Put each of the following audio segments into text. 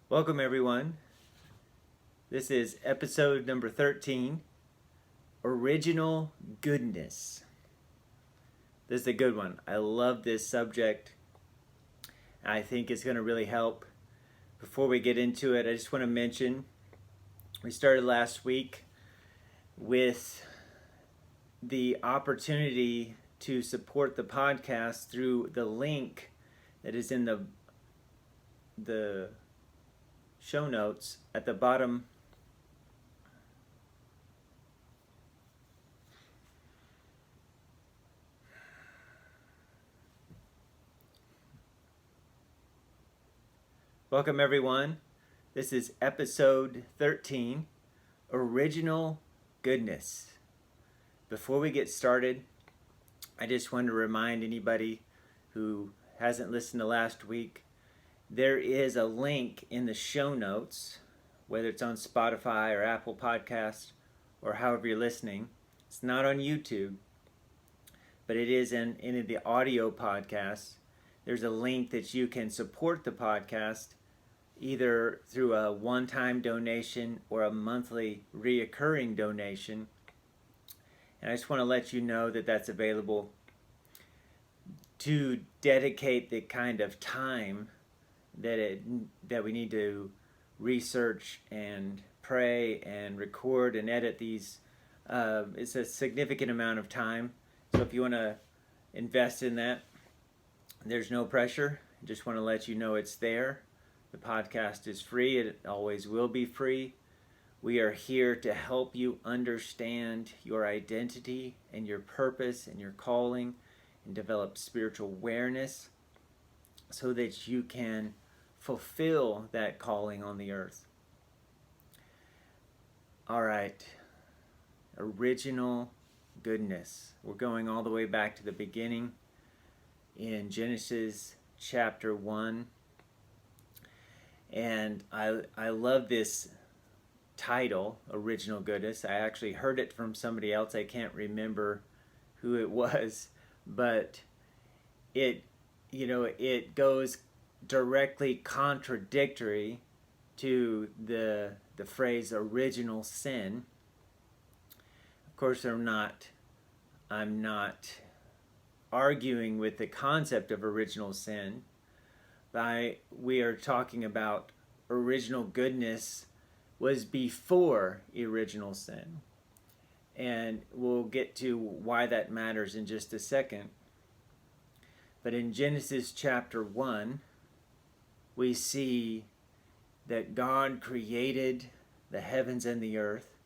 Welcome, everyone. This is episode number 13, Original Goodness. This is a good one. I love this subject. I think it's going to really help. Before we get into it, I just want to mention we started last week with the opportunity to support the podcast through the link that is in the show notes at the bottom. Welcome, everyone. This is episode 13, Original Goodness. Before we get started, I just want to remind anybody who hasn't listened to last week, there is a link in the show notes, whether it's on Spotify or Apple Podcasts or however you're listening. It's not on YouTube, but it is in the audio podcast. There's a link that you can support the podcast either through a one-time donation or a monthly reoccurring donation. And I just want to let you know that that's available to dedicate the kind of time that we need to research and pray and record and edit these. It's a significant amount of time. So if you want to invest in that, there's no pressure. I just want to let you know it's there. The podcast is free. It always will be free. We are here to help you understand your identity and your purpose and your calling and develop spiritual awareness so that you can fulfill that calling on the earth. All right. Original goodness. We're going all the way back to the beginning in Genesis chapter 1. And I love this title, Original Goodness. I actually heard it from somebody else. I can't remember who it was, but it goes directly contradictory to the phrase original sin. Of course, I'm not arguing with the concept of original sin. We are talking about original goodness was before original sin. And we'll get to why that matters in just a second. But in Genesis chapter 1, we see that God created the heavens and the earth.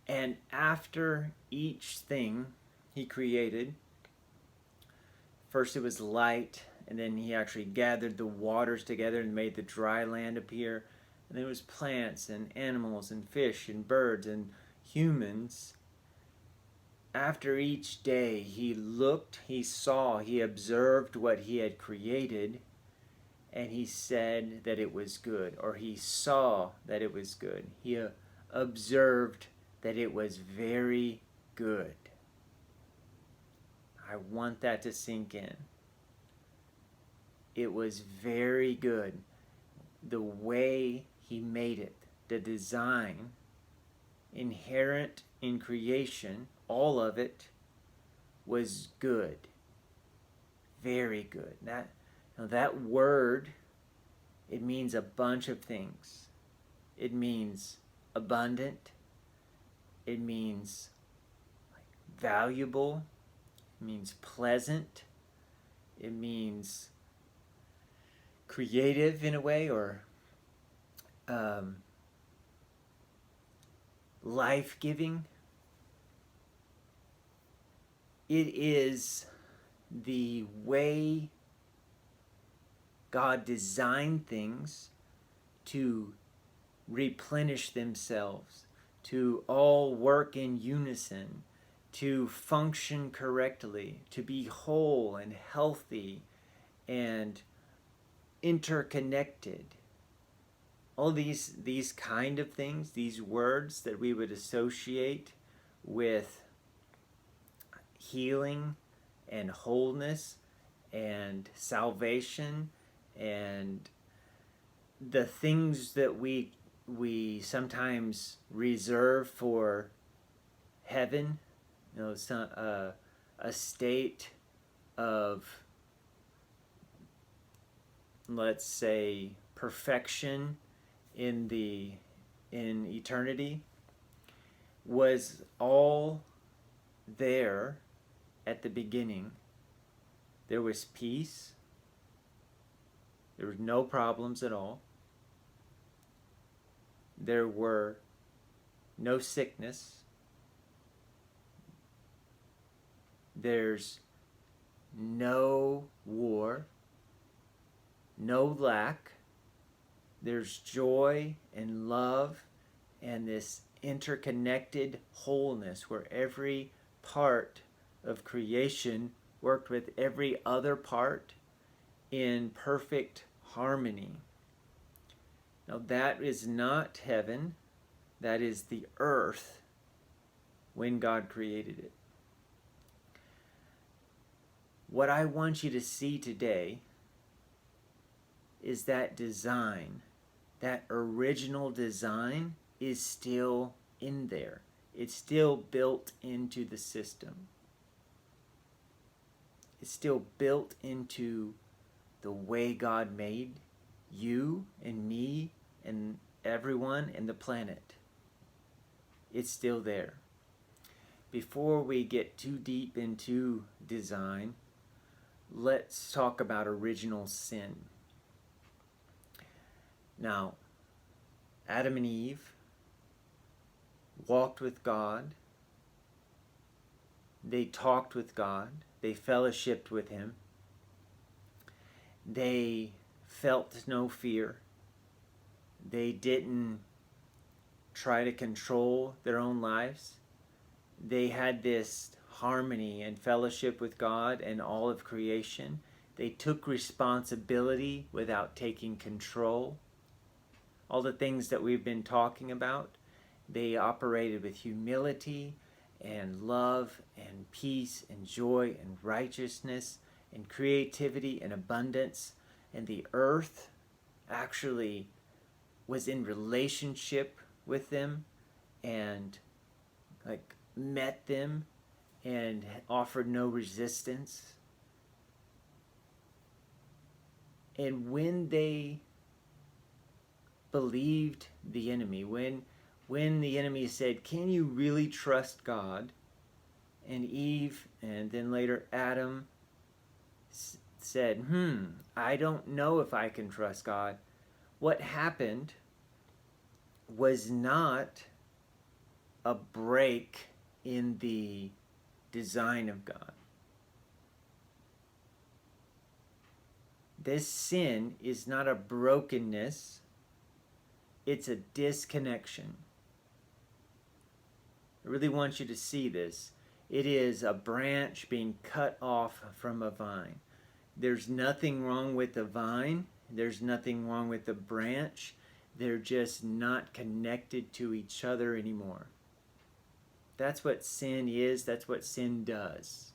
And after each thing he created, first it was light, and then he actually gathered the waters together and made the dry land appear. And then it was plants and animals and fish and birds and humans. After each day he looked, he saw, he observed what he had created, and he said that it was good, or he saw that it was good. He observed that it was very good. I want that to sink in. It was very good. The way he made it, the design, inherent in creation, all of it was good. Very good. That word, it means a bunch of things. It means abundant. It means valuable. It means pleasant. It means creative in a way, or life-giving. It is the way God designed things to replenish themselves, to all work in unison, to function correctly, to be whole and healthy and interconnected. All these kind of things, these words that we would associate with healing and wholeness and salvation and the things that we sometimes reserve for heaven, a state of, let's say, perfection in eternity, was all there at the beginning. There was peace. There were no problems at all. There were no sickness. There's no war, no lack. There's joy and love and this interconnected wholeness where every part of creation worked with every other part in perfect harmony. Now that is not heaven, that is the earth when God created it. What I want you to see today is that design, that original design is still in there. It's still built into the system. It's still built into the way God made you and me and everyone and the planet. It's still there. Before we get too deep into design, let's talk about original sin. Now, Adam and Eve walked with God. They talked with God. They fellowshiped with Him. They felt no fear. They didn't try to control their own lives. They had this harmony and fellowship with God and all of creation. They took responsibility without taking control. All the things that we've been talking about, they operated with humility and love and peace and joy and righteousness and creativity and abundance. And the earth actually was in relationship with them and met them and offered no resistance. And when they believed the enemy, when the enemy said, "Can you really trust God?" and Eve and then later Adam said, I don't know if I can trust God. What happened was not a break in the design of God. This sin is not a brokenness, it's a disconnection. I really want you to see this. It is a branch being cut off from a vine. There's nothing wrong with the vine. There's nothing wrong with the branch. They're just not connected to each other anymore. That's what sin is. That's what sin does.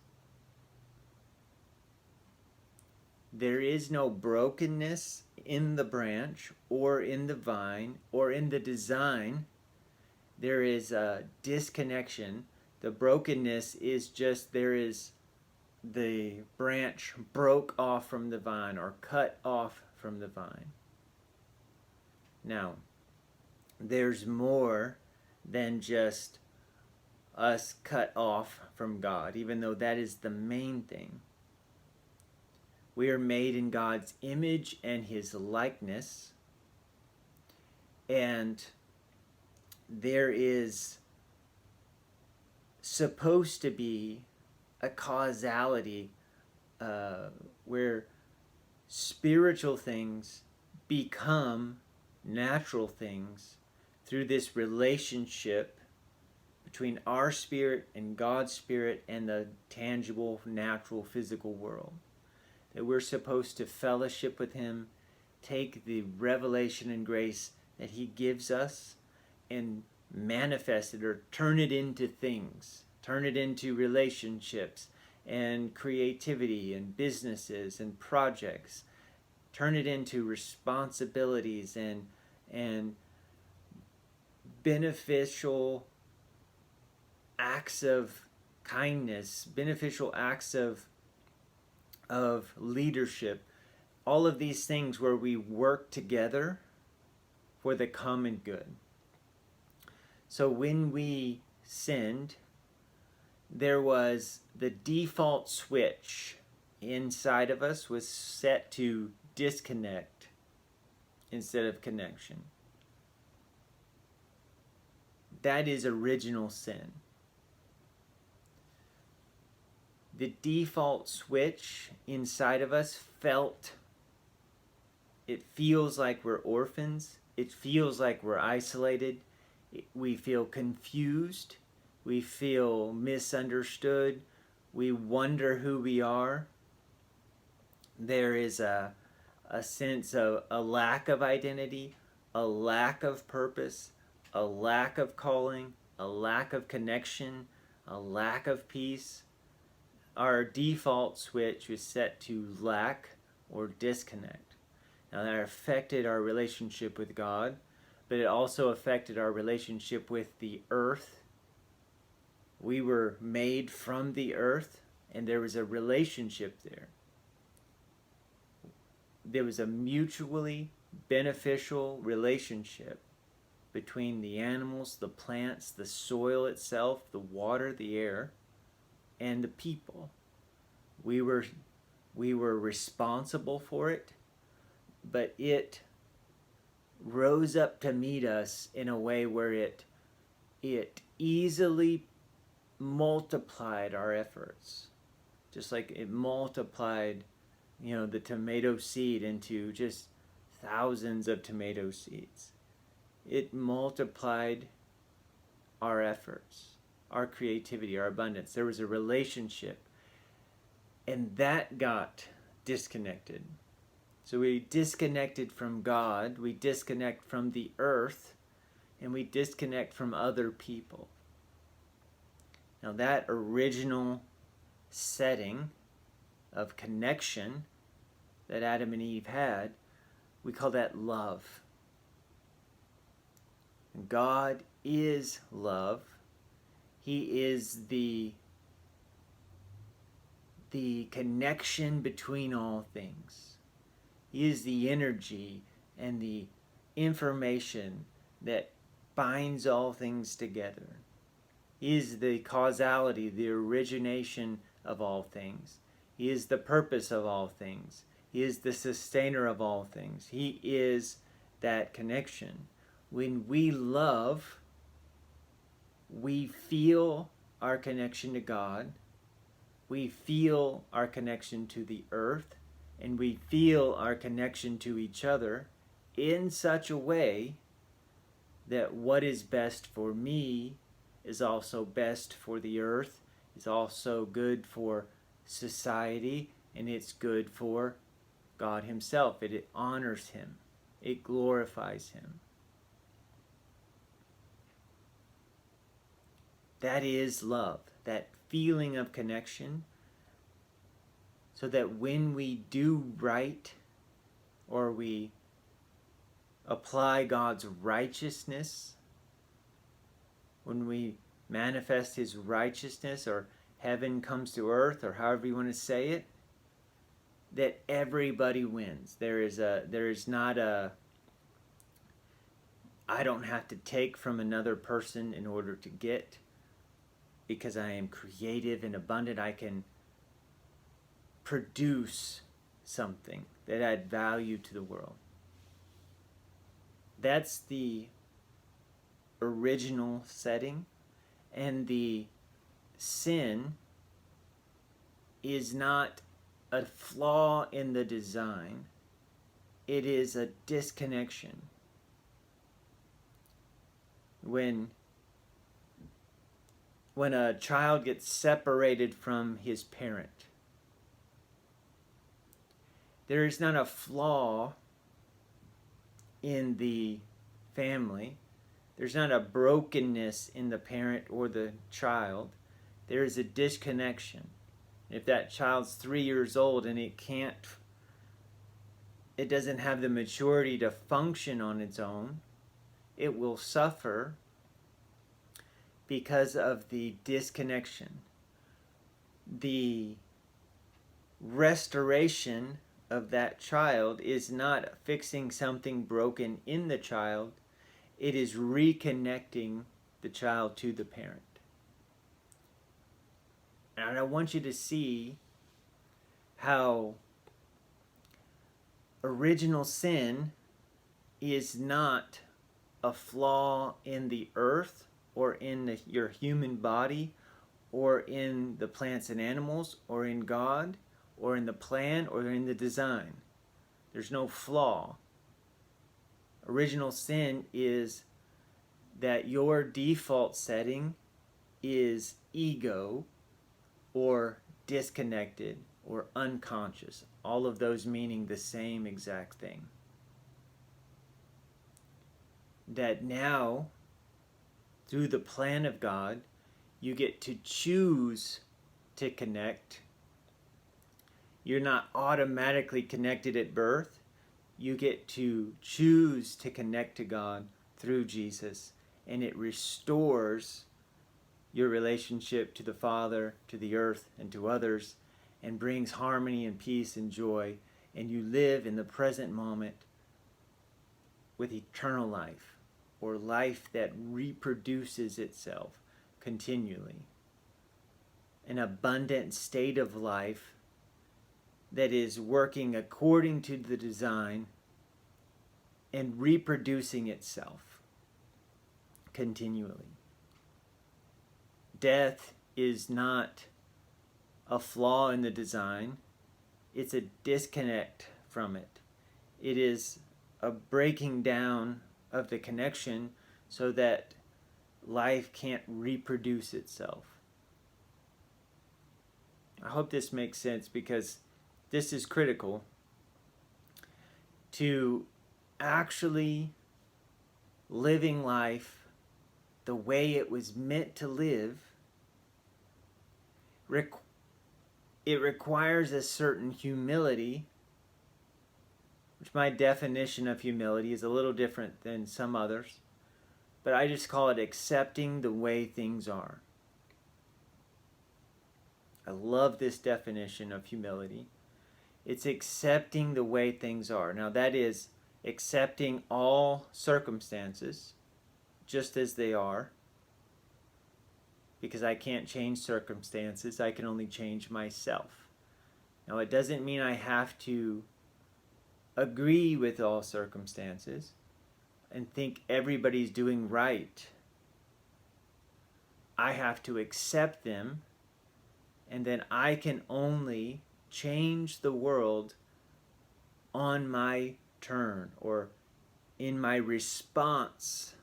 There is no brokenness in the branch or in the vine or in the design. There is a disconnection. The brokenness is just the branch broke off from the vine or cut off from the vine. Now, there's more than just us cut off from God, even though that is the main thing. We are made in God's image and His likeness, and there is supposed to be a causality where spiritual things become natural things through this relationship between our spirit and God's spirit and the tangible, natural, physical world. That we're supposed to fellowship with Him, take the revelation and grace that He gives us and manifest it or turn it into things, turn it into relationships and creativity and businesses and projects turn it into responsibilities and beneficial acts of kindness, beneficial acts of leadership, all of these things where we work together for the common good. So when we sinned, there was the default switch inside of us was set to disconnect instead of connection. That is original sin. The default switch inside of us it feels like we're orphans. It feels like we're isolated. We feel confused. We feel misunderstood. We wonder who we are. There is a sense of a lack of identity, a lack of purpose, a lack of calling, a lack of connection, a lack of peace. Our default switch was set to lack or disconnect. Now that affected our relationship with God, but it also affected our relationship with the earth. We were made from the earth, and there was a relationship there. There was a mutually beneficial relationship between the animals, the plants, the soil itself, the water, the air, and the people. We were responsible for it, but it rose up to meet us in a way where it easily multiplied our efforts, just like it multiplied, the tomato seed into just thousands of tomato seeds. It multiplied our efforts, our creativity, our abundance. There was a relationship, and that got disconnected. So we disconnected from God, we disconnect from the earth, and we disconnect from other people. Now that original setting of connection that Adam and Eve had, we call that love. God is love. He is the connection between all things. He is the energy and the information that binds all things together. He is the causality, the origination of all things. He is the purpose of all things. He is the sustainer of all things. He is that connection. When we love, we feel our connection to God. We feel our connection to the earth. And we feel our connection to each other in such a way that what is best for me is also best for the earth, is also good for society, and it's good for God himself. It honors him. It glorifies him. That is love, that feeling of connection, so that when we do right, or we apply God's righteousness, when we manifest his righteousness, or heaven comes to earth, or however you want to say it, that everybody wins. There is not a I don't have to take from another person in order to get, because I am creative and abundant. I can produce something that add value to the world. That's the original setting, and the sin is not a flaw in the design. It is a disconnection. When a child gets separated from his parent, there is not a flaw in the family. There's not a brokenness in the parent or the child. There is a disconnection. If that child's 3 years old and it can't it doesn't have the maturity to function on its own. It will suffer because of the disconnection. The restoration of that child is not fixing something broken in the child. It is reconnecting the child to the parent. And I want you to see how original sin is not a flaw in the earth or in your human body or in the plants and animals or in God or in the plan or in the design. There's no flaw. Original sin is that your default setting is ego or disconnected or unconscious. All of those meaning the same exact thing. That now, through the plan of God, you get to choose to connect. You're not automatically connected at birth. You get to choose to connect to God through Jesus, and it restores your relationship to the Father, to the earth, and to others, and brings harmony and peace and joy, and you live in the present moment with eternal life, or life that reproduces itself continually. An abundant state of life that is working according to the design and reproducing itself continually. Death is not a flaw in the design. It's a disconnect from it. It is a breaking down of the connection so that life can't reproduce itself. I hope this makes sense, because this is critical. To actually living life the way it was meant to live, it requires a certain humility, which my definition of humility is a little different than some others, but I just call it accepting the way things are. I love this definition of humility. It's accepting the way things are. Now that is accepting all circumstances just as they are, because I can't change circumstances. I can only change myself. Now it doesn't mean I have to agree with all circumstances and think everybody's doing right. I have to accept them, and then I can only change the world on my turn or in my response.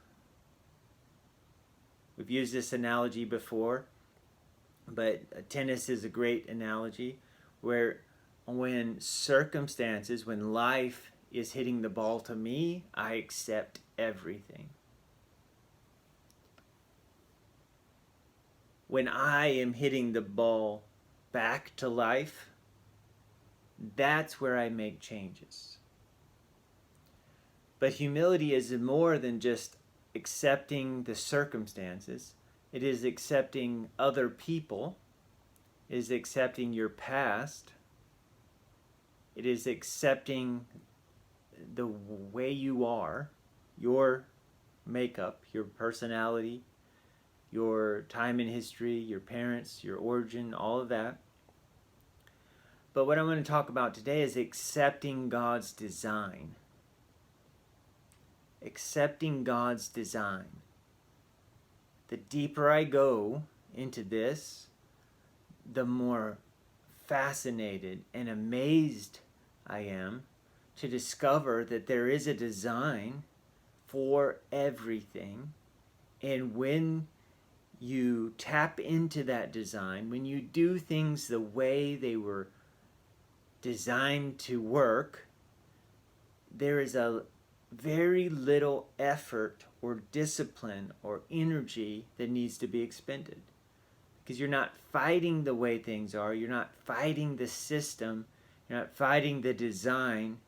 We've used this analogy before, but tennis is a great analogy, where when life is hitting the ball to me, I accept everything. When I am hitting the ball back to life, that's where I make changes. But humility is more than just accepting the circumstances. It is accepting other people. It is accepting your past. It is accepting the way you are, your makeup, your personality, your time in history, your parents, your origin, all of that. But what I'm going to talk about today is accepting God's design. Accepting God's design. The deeper I go into this, the more fascinated and amazed I am to discover that there is a design for everything. And when you tap into that design, when you do things the way they were designed to work, there is a very little effort or discipline or energy that needs to be expended. Because you're not fighting the way things are, you're not fighting the system, you're not fighting the design,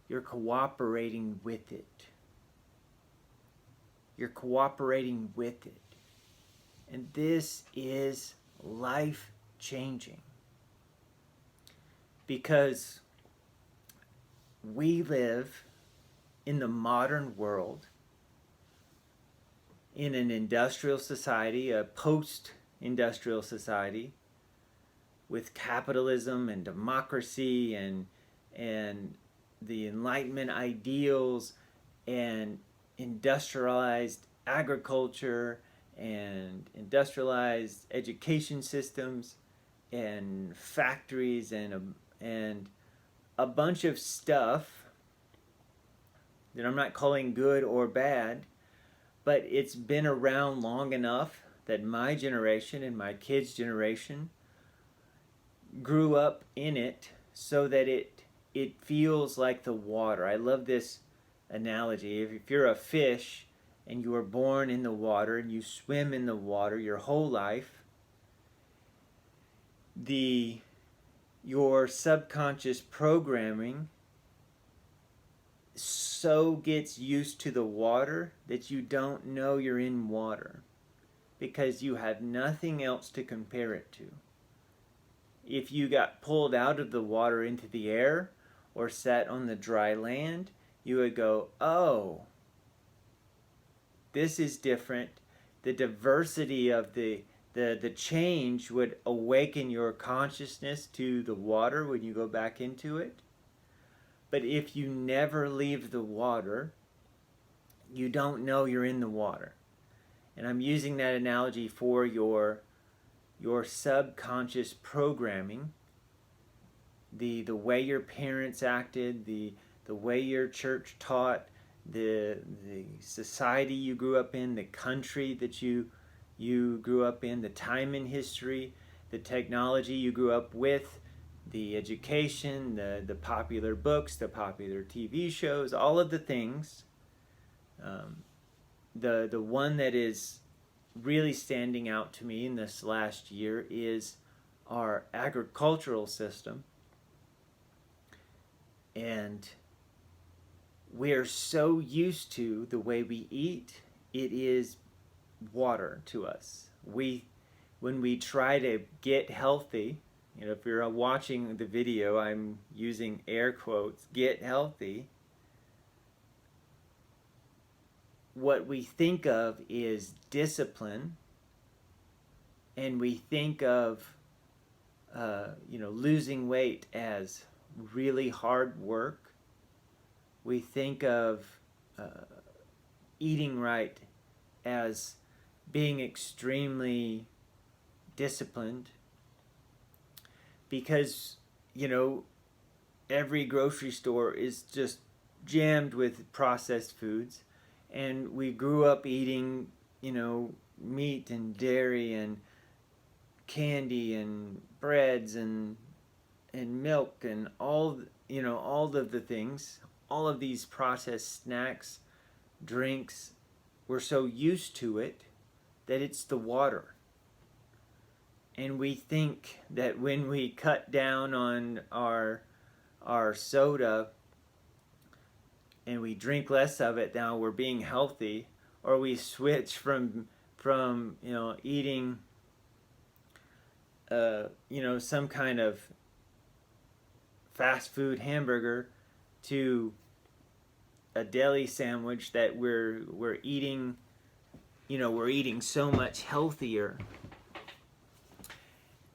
you're cooperating with it. You're cooperating with it. And this is life-changing. Because we live in the modern world, in an industrial society, a post-industrial society, with capitalism and democracy and the Enlightenment ideals and industrialized agriculture and industrialized education systems and factories and a bunch of stuff that I'm not calling good or bad, but it's been around long enough that my generation and my kids' generation grew up in it so that it feels like the water. I love this analogy. If you're a fish and you were born in the water and you swim in the water your whole life, your subconscious programming so gets used to the water that you don't know you're in water because you have nothing else to compare it to. If you got pulled out of the water into the air or sat on the dry land, you would go, oh, this is different. The diversity of the change would awaken your consciousness to the water when you go back into it. But if you never leave the water, you don't know you're in the water. And I'm using that analogy for your subconscious programming, the way your parents acted, the way your church taught, the society you grew up in, the country that you grew up in, the time in history, the technology you grew up with, the education, the popular books, the popular TV shows, all of the things. The one that is really standing out to me in this last year is our agricultural system. And we're so used to the way we eat, it is water to us. When we try to get healthy, if you're watching the video, I'm using air quotes, get healthy, what we think of is discipline, and we think of losing weight as really hard work. We think of eating right as being extremely disciplined, because every grocery store is just jammed with processed foods. And we grew up eating, meat and dairy and candy and breads and milk and all of the things, all of these processed snacks, drinks. We're so used to it that it's the water. And we think that when we cut down on our soda and we drink less of it, now we're being healthy, or we switch from eating some kind of fast food hamburger to a deli sandwich, that we're eating so much healthier.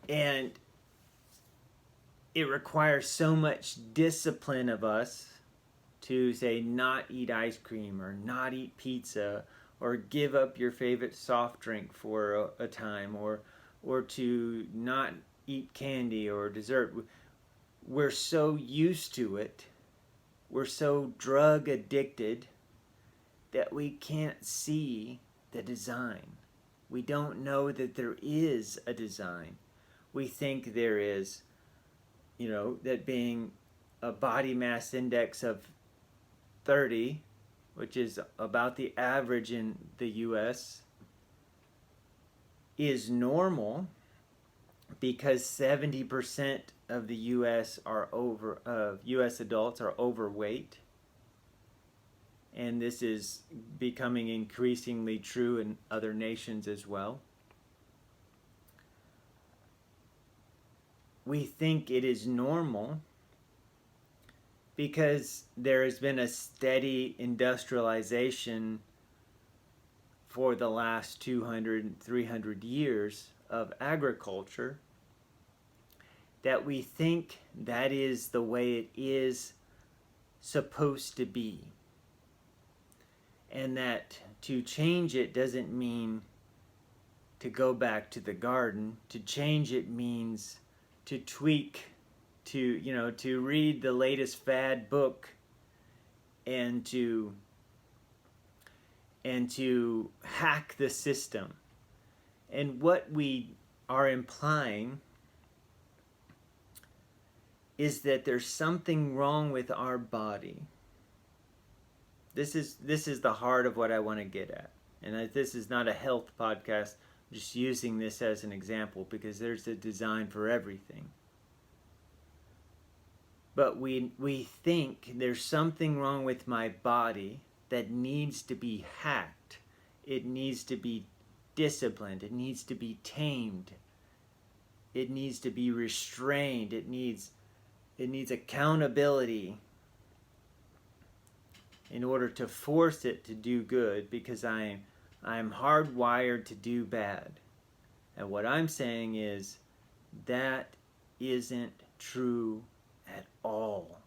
And it requires so much discipline of us to say not eat ice cream or not eat pizza or give up your favorite soft drink for a time, or to not eat candy or dessert. We're so used to it, we're so drug addicted that we can't see the design. We don't know that there is a design. We think there is, that being a body mass index of 30, which is about the average in the U.S., is normal, because 70% of the U.S. U.S. adults are overweight. and this is becoming increasingly true in other nations as well. We think it is normal because there has been a steady industrialization for the last 200, 300 years of agriculture, that we think that is the way it is supposed to be. And that to change it doesn't mean to go back to the garden. To change it means to tweak, to read the latest fad book and to hack the system. And what we are implying is that there's something wrong with our body. This is the heart of what I want to get at. And this is not a health podcast. I'm just using this as an example because there's a design for everything. But we think there's something wrong with my body that needs to be hacked. It needs to be disciplined. It needs to be tamed. It needs to be restrained. It needs accountability in order to force it to do good, because I'm hardwired to do bad. And what I'm saying is that isn't true at all.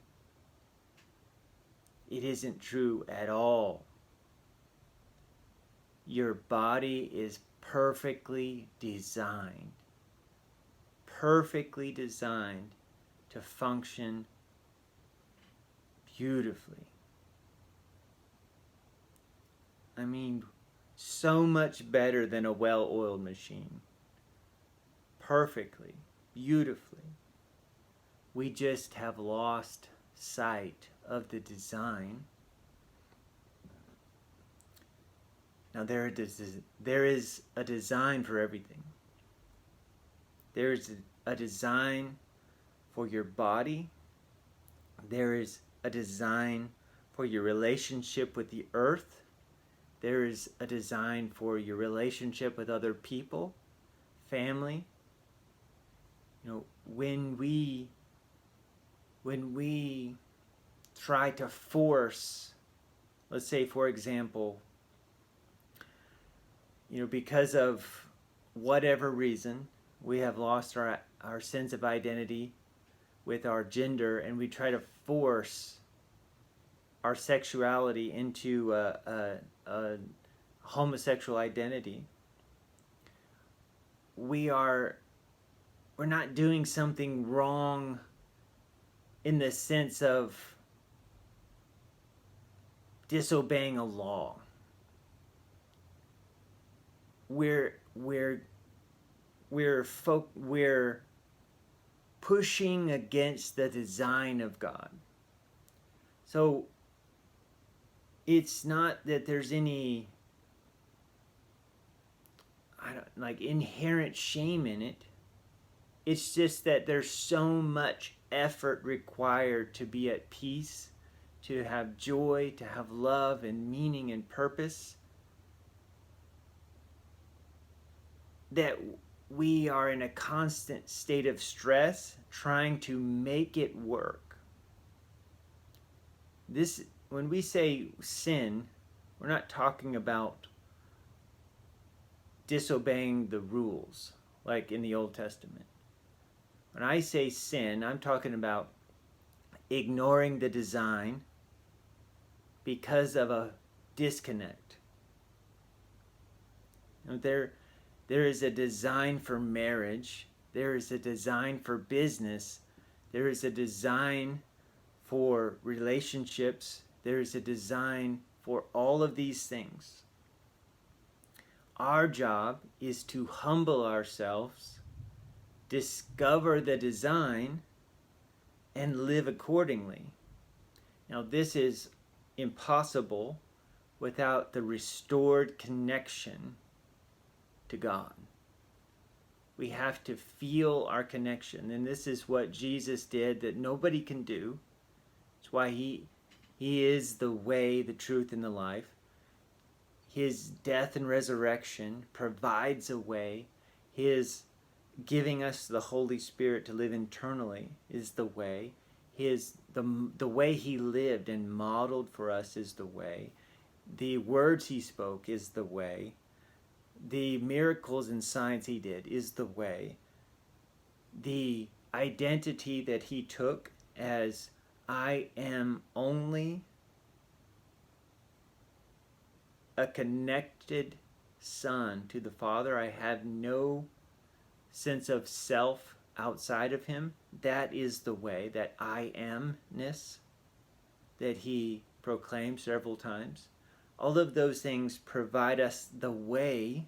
It isn't true at all. Your body is perfectly designed to function beautifully. I mean, so much better than a well-oiled machine. Perfectly, beautifully. We just have lost sight of the design. Now there is a design for everything. There is a design for your body. There is a design for your relationship with the earth. There is a design for your relationship with other people, family. When we try to force, let's say for example, because of whatever reason, we have lost our sense of identity with our gender, and we try to force our sexuality into a homosexual identity. We're not doing something wrong in the sense of disobeying a law. We're pushing against the design of God. So it's not that there's any inherent shame in it. It's just that there's so much effort required to be at peace, to have joy, to have love and meaning and purpose, that we are in a constant state of stress trying to make it work. When we say sin, we're not talking about disobeying the rules like in the Old Testament. When I say sin, I'm talking about ignoring the design because of a disconnect. There is a design for marriage. There is a design for business. There is a design for relationships. There is a design for all of these things. Our job is to humble ourselves, discover the design, and live accordingly. Now, this is impossible without the restored connection to God. We have to feel our connection, and this is what Jesus did that nobody can do. It's why he He is the way, the truth, and the life. His death and resurrection provides a way. His giving us the Holy Spirit to live internally is the way. The way he lived and modeled for us is the way. The words he spoke is the way. The miracles and signs he did is the way. The identity that he took as I am only a connected son to the Father. I have no sense of self outside of him. That is the way, that I amness that he proclaimed several times. All of those things provide us the way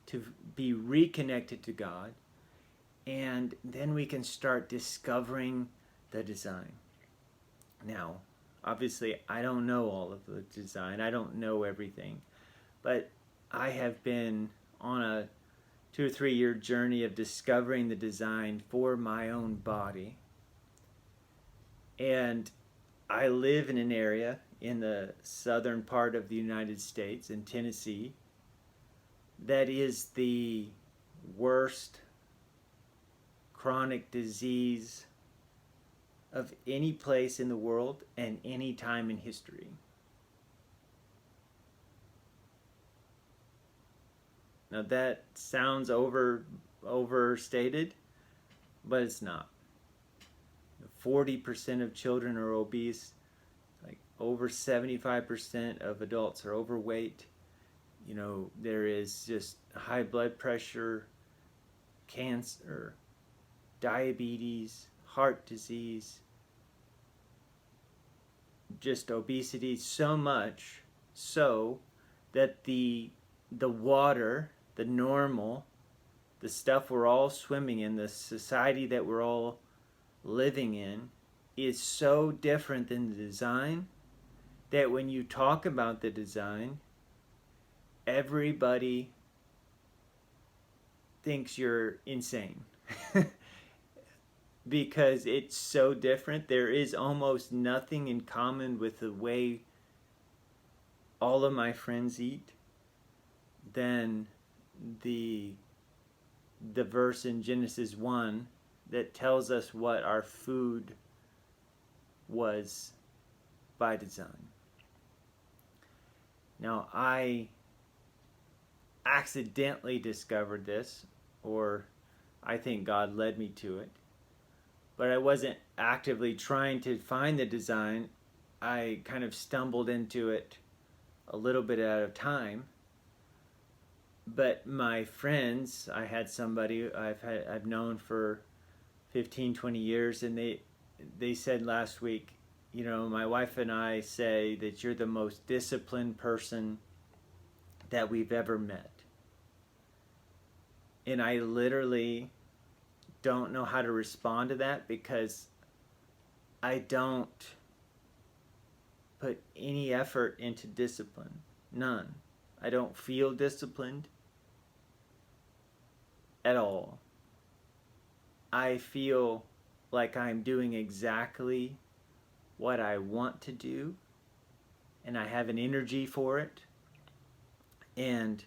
to be reconnected to God, and then we can start discovering the design. Now, obviously, I don't know all of the design. I don't know everything. But I have been on a 2 or 3 year journey of discovering the design for my own body. And I live in an area in the southern part of the United States, in Tennessee, that is the worst chronic disease of any place in the world and any time in history. Now that sounds overstated, but it's not. 40% of children are obese. Like over 75% of adults are overweight. You know, there is just high blood pressure, cancer, diabetes, heart disease, just obesity, so much so that the water, the normal, the stuff we're all swimming in, the society that we're all living in, is so different than the design that when you talk about the design, everybody thinks you're insane. Because it's so different. There is almost nothing in common with the way all of my friends eat than the verse in Genesis 1 that tells us what our food was by design. Now, I accidentally discovered this, or I think God led me to it, but I wasn't actively trying to find the design. I kind of stumbled into it a little bit at a time. But my friends, I had somebody I've known for 15, 20 years, and they said last week, you know, my wife and I say that you're the most disciplined person that we've ever met. And I literally don't know how to respond to that, because I don't put any effort into discipline. None. I don't feel disciplined at all. I feel like I'm doing exactly what I want to do, and I have an energy for it, and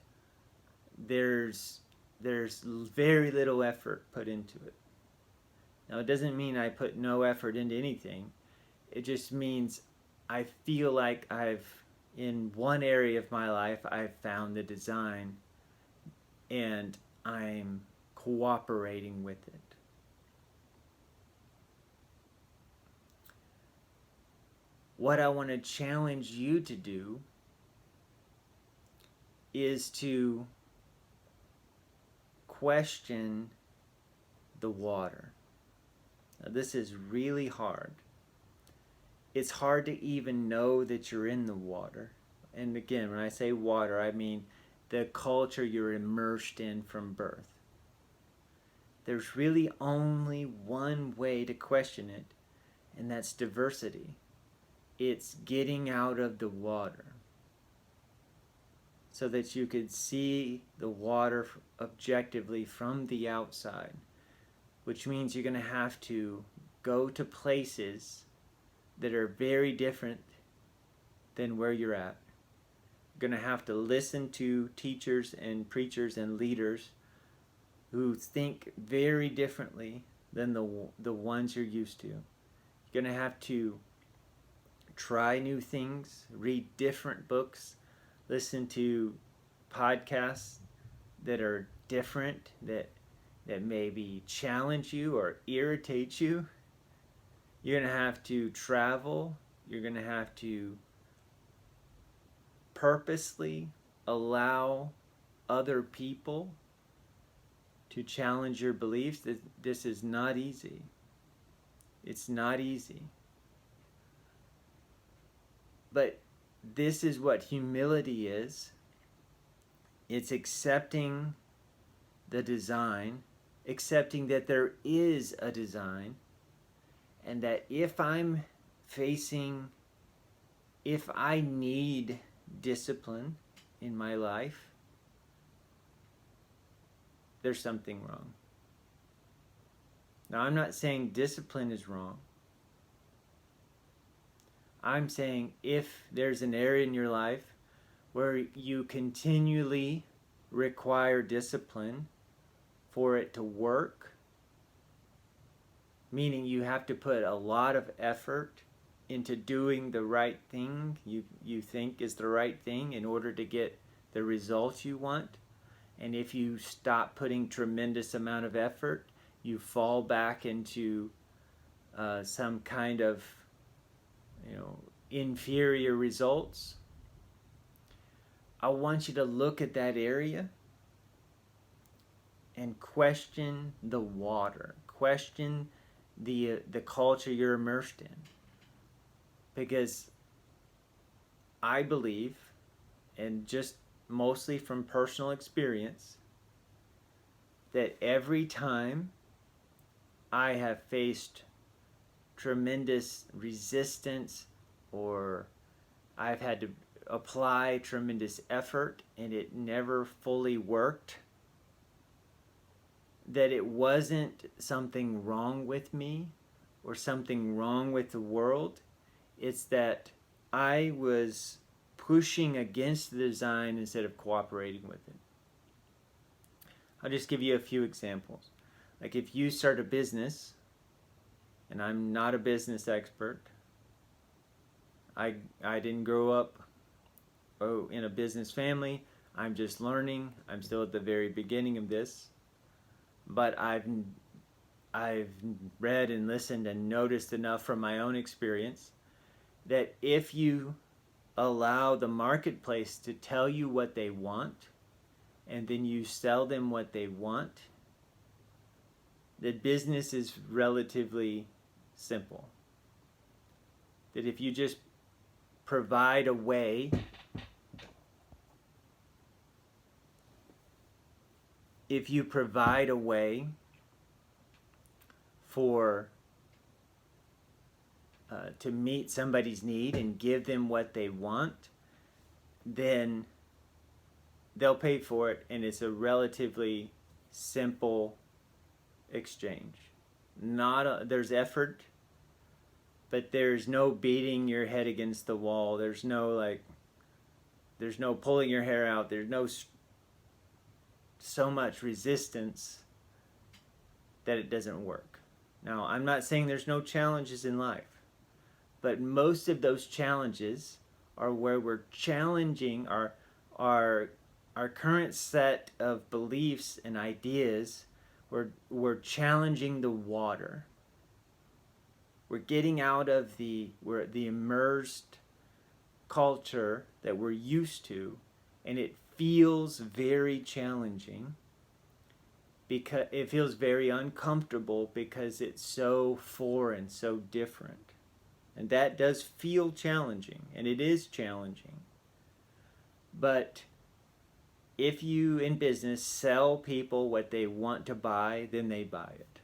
there's very little effort put into it. Now, it doesn't mean I put no effort into anything. It just means I feel like in one area of my life, I've found the design, and I'm cooperating with it. What I want to challenge you to do is to question the water. Now, this is really hard. It's hard to even know that you're in the water. And again, when I say water, I mean the culture you're immersed in from birth. There's really only one way to question it, and that's diversity. It's getting out of the water so that you could see the water objectively from the outside, which means you're going to have to go to places that are very different than where you're at. You're going to have to listen to teachers and preachers and leaders who think very differently than the ones you're used to. You're going to have to try new things, read different books, listen to podcasts that are different, that maybe challenge you or irritate you. You're going to have to travel. You're going to have to purposely allow other people to challenge your beliefs. This is not easy. It's not easy. But this is what humility is. It's accepting the design, accepting that there is a design, and that if I need discipline in my life, there's something wrong. Now, I'm not saying discipline is wrong. I'm saying if there's an area in your life where you continually require discipline for it to work, meaning you have to put a lot of effort into doing the right thing you think is the right thing in order to get the results you want, and if you stop putting tremendous amount of effort, you fall back into some kind of inferior results. I want you to look at that area and question the water, question the culture you're immersed in. Because I believe, and just mostly from personal experience, that every time I have faced tremendous resistance, or I've had to apply tremendous effort and it never fully worked, that it wasn't something wrong with me or something wrong with the world. It's that I was pushing against the design instead of cooperating with it. I'll just give you a few examples. Like if you start a business, and I'm not a business expert, I didn't grow up in a business family. I'm just learning. I'm still at the very beginning of this. But I've read and listened and noticed enough from my own experience that if you allow the marketplace to tell you what they want, and then you sell them what they want, the business is relatively simple. That if you just provide a way for to meet somebody's need and give them what they want, then they'll pay for it, and it's a relatively simple exchange. There's effort, but there's no beating your head against the wall. There's no pulling your hair out. There's no so much resistance that it doesn't work. Now, I'm not saying there's no challenges in life, but most of those challenges are where we're challenging our current set of beliefs and ideas. We're challenging the water. We're getting out of the immersed culture that we're used to, and it feels very challenging because it feels very uncomfortable because it's so foreign, so different. And that does feel challenging, and it is challenging. But if you in business sell people what they want to buy, then they buy it.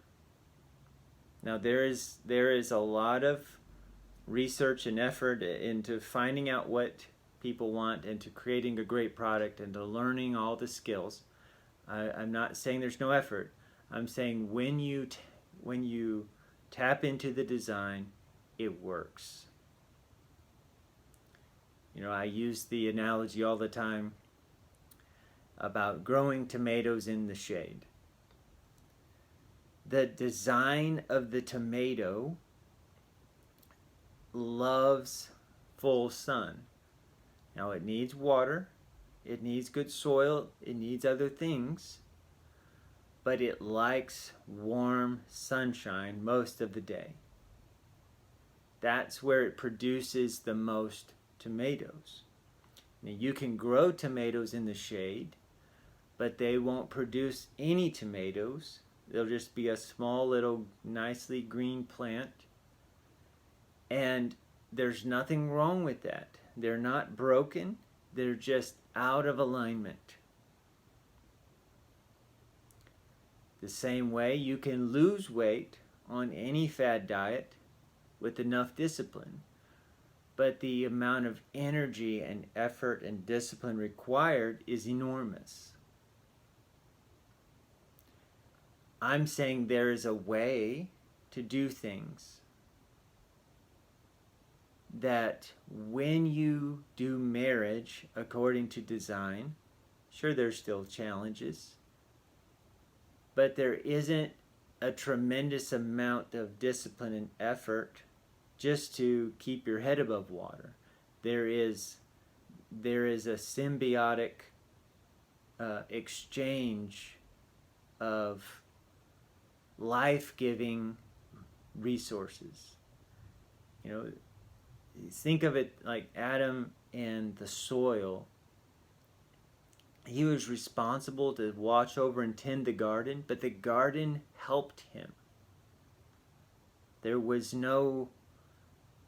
Now there is a lot of research and effort into finding out what people want and to creating a great product and to learning all the skills. I'm not saying there's no effort. I'm saying when you tap into the design, it works. You know, I use the analogy all the time about growing tomatoes in the shade. The design of the tomato loves full sun. Now it needs water, it needs good soil, it needs other things, but it likes warm sunshine most of the day. That's where it produces the most tomatoes. Now you can grow tomatoes in the shade, but they won't produce any tomatoes. They'll just be a small little nicely green plant. And there's nothing wrong with that. They're not broken. They're just out of alignment. The same way you can lose weight on any fad diet with enough discipline. But the amount of energy and effort and discipline required is enormous. I'm saying there is a way to do things that when you do marriage according to design, sure there's still challenges, but there isn't a tremendous amount of discipline and effort just to keep your head above water. There is a symbiotic exchange of life-giving resources. You know, think of it like Adam and the soil. He was responsible to watch over and tend the garden, but the garden helped him. There was no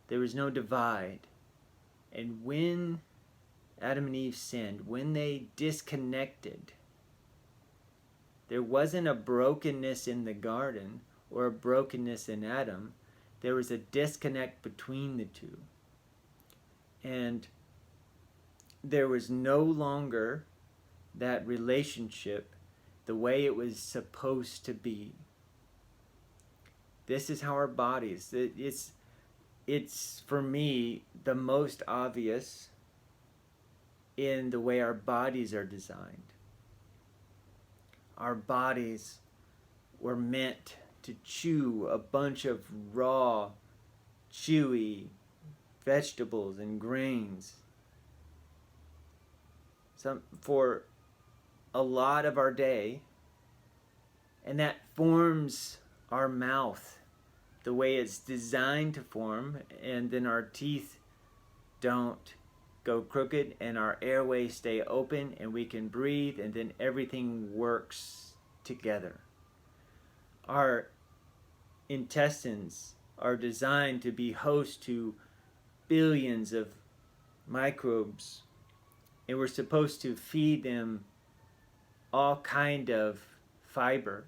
divide. And when Adam and Eve sinned, when they disconnected, there wasn't a brokenness in the garden or a brokenness in Adam. There was a disconnect between the two. And there was no longer that relationship the way it was supposed to be. This is how our bodies, it's for me the most obvious in the way our bodies are designed. Our bodies were meant to chew a bunch of raw, chewy vegetables and grains. For a lot of our day, and that forms our mouth the way it's designed to form, and then our teeth don't go crooked and our airways stay open and we can breathe, and then everything works together. Our intestines are designed to be host to billions of microbes, and we're supposed to feed them all kind of fiber.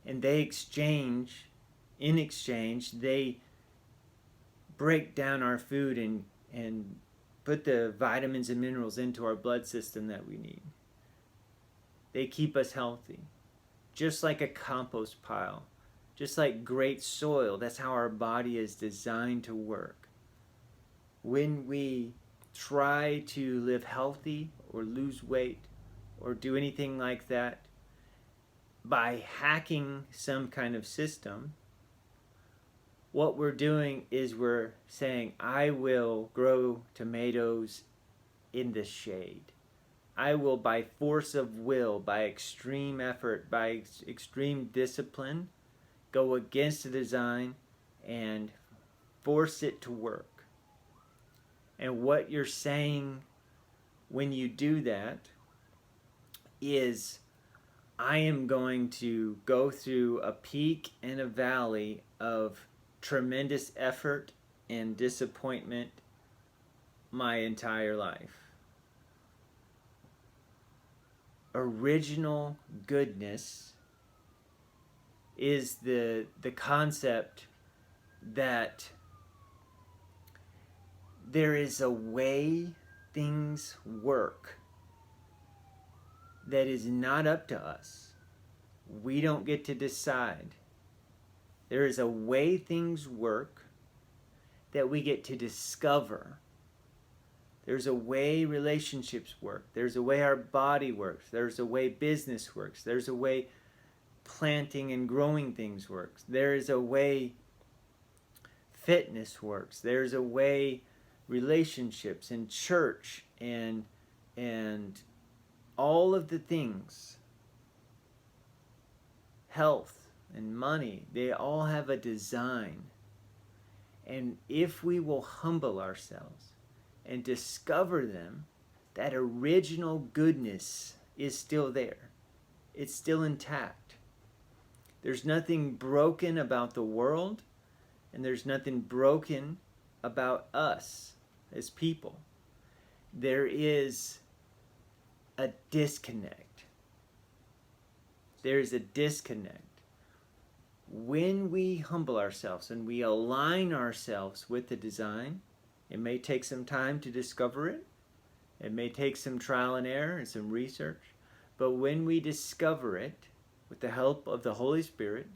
And in exchange, they break down our food and put the vitamins and minerals into our blood system that we need. They keep us healthy, just like a compost pile, just like great soil. That's how our body is designed to work. When we try to live healthy or lose weight or do anything like that by hacking some kind of system, what we're doing is we're saying, I will grow tomatoes in the shade. I will, by force of will, by extreme effort, by extreme discipline, go against the design and force it to work. And what you're saying when you do that is, I am going to go through a peak and a valley of tremendous effort and disappointment my entire life. Original goodness is the concept that there is a way things work that is not up to us. We don't get to decide. There is a way things work that we get to discover. There's a way relationships work. There's a way our body works. There's a way business works. There's a way planting and growing things works. There is a way fitness works. There's a way relationships and church and all of the things, health and money, they all have a design. And if we will humble ourselves and discover them, that original goodness is still there. It's still intact. There's nothing broken about the world, and there's nothing broken about us as people. There is a disconnect. There is a disconnect. When we humble ourselves and we align ourselves with the design, it may take some time to discover it. It may take some trial and error and some research. But when we discover it, with the help of the Holy Spirit,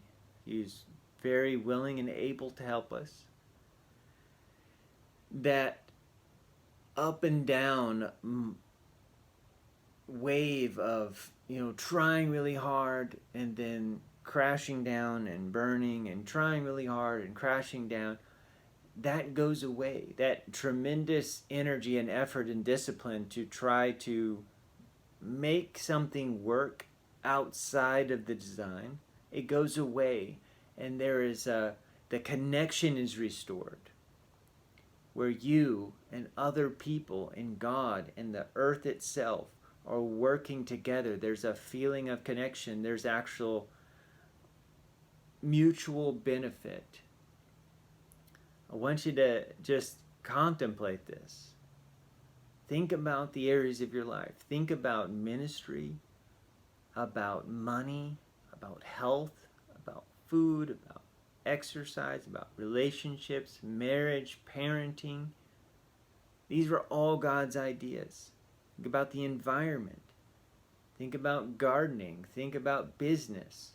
He's very willing and able to help us, that up and down wave of, trying really hard and then crashing down and burning and trying really hard and crashing down, that goes away. That tremendous energy and effort and discipline to try to make something work outside of the design, it goes away, and there is the connection is restored, where you and other people and God and the earth itself are working together. There's a feeling of connection. There's actual mutual benefit. I want you to just contemplate this. Think about the areas of your life. Think about ministry, about money, about health, about food, about exercise, about relationships, marriage, parenting. These were all God's ideas. Think about the environment. Think about gardening. Think about business,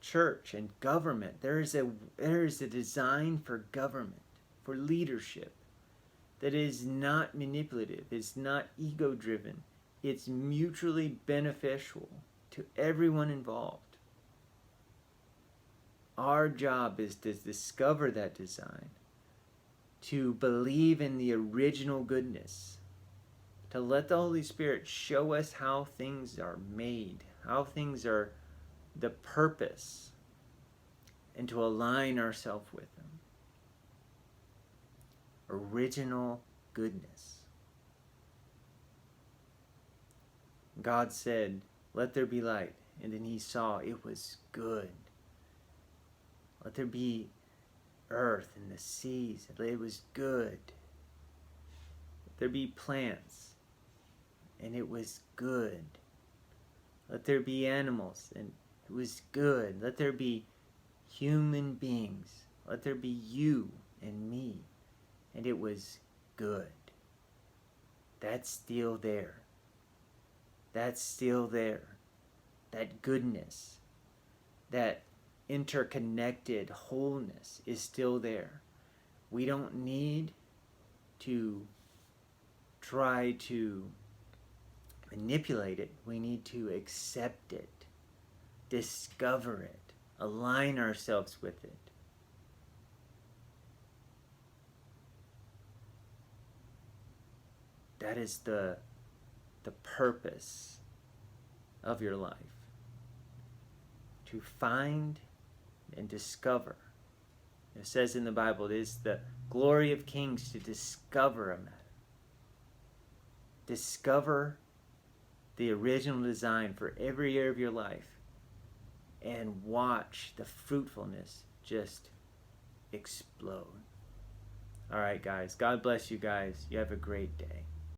church, and government. There is a design for government, for leadership, that is not manipulative. It's not ego-driven. It's mutually beneficial to everyone involved. Our job is to discover that design, to believe in the original goodness, to let the Holy Spirit show us how things are made, how things are the purpose, and to align ourselves with them. Original goodness. God said, "Let there be light," and then He saw it was good. Let there be earth and the seas. It was good. Let there be plants, and it was good. Let there be animals, and it was good. Let there be human beings. Let there be you and me, and it was good. That's still there. That's still there. That goodness, that interconnected wholeness is still there. We don't need to try to manipulate it. We need to accept it, discover it, align ourselves with it. That is the purpose of your life. To find and discover. It says in the Bible, it is the glory of kings to discover a matter. Discover the original design for every area of your life and watch the fruitfulness just explode. All right, guys. God bless you guys. You have a great day.